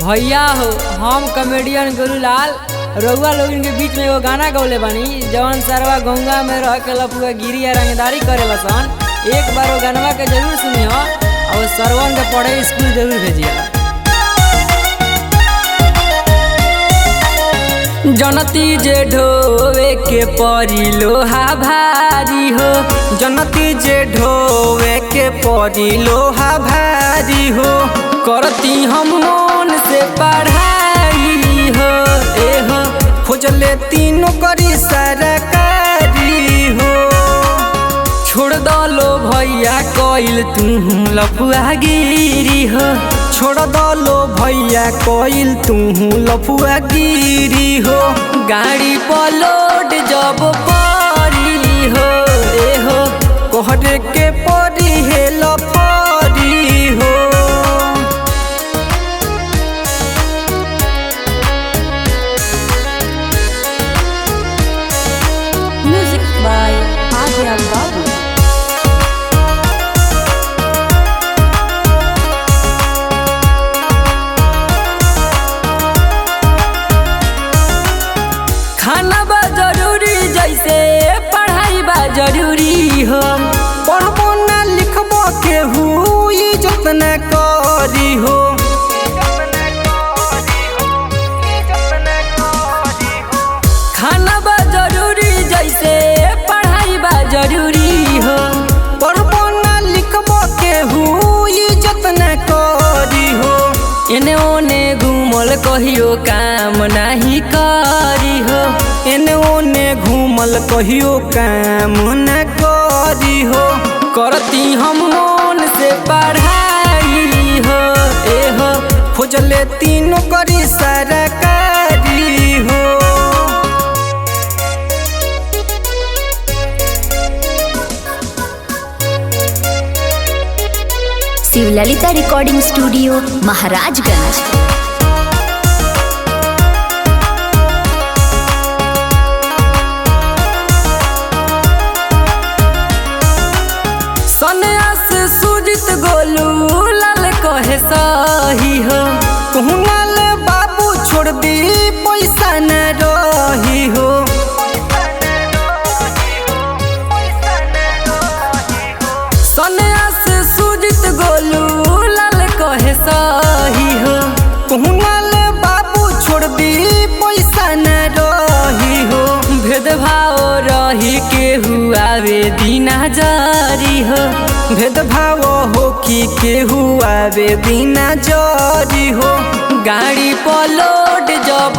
भैया हो, हम कॉमेडियन गुरुलाल रउआ लोगन के बीच में एगो गाना गौले बानी जवन सरवा गंगा में रह के लपुआ गिरी या रंगदारी करे बसन। एक बार वो गानवा के जरूर सुनियो और सरवन के पढ़े स्कूल जरूर भेजिया। जनती जे ढोवे के परी लोहा भारी हो, जनती जे ढोवे के परी लोहा भारी हो, करती हम मन से पढ़ाई हो ए हो, खोजले तीनों करी सरकारी हो। छोड़ दलो भैया कोइल तू लफुआ गिरी हो, छोड़ दलो भैया कोइल तू लफुआ गिरी हो। गाड़ी पलोड जब परी हो ए हो, कोहरे के परी है लफरी हो। Music by Adrian Babu. खाना बा जरूरी जैसे पढ़ाई बा जरूरी हो, पढ़बो ना लिखबो केहू इज्जत ना करी हो। खाना बा जरूरी जैसे पढ़ाई बा जरूरी हो, पढ़बो ना लिखबो केहू इज्जत ना करी हो। एने ओने घूमल कहियो काम नहीं करी हो, एने ओने घूमल कहियो काम न करी हो। करती हम मन से पढ़ाई हो ए हो, खोजले तीनों करी सरकारी हो। Shivlalita recording studio Maharajganj. सन्यास सुजित गोलू लाल कहे सही हो, कुहनाल बाबू छोड़ दी पैसा न रही हो। सन्यास सुजित गोलू लाल कहे सही हो, कुहनाल बाबू छोड़ दी पैसा न रही हो। भेदभाव रही केहू आवे दीना जारी हो, भेदभाव हो कि केहू आवे दीना जारी हो। गाड़ी पलोड जब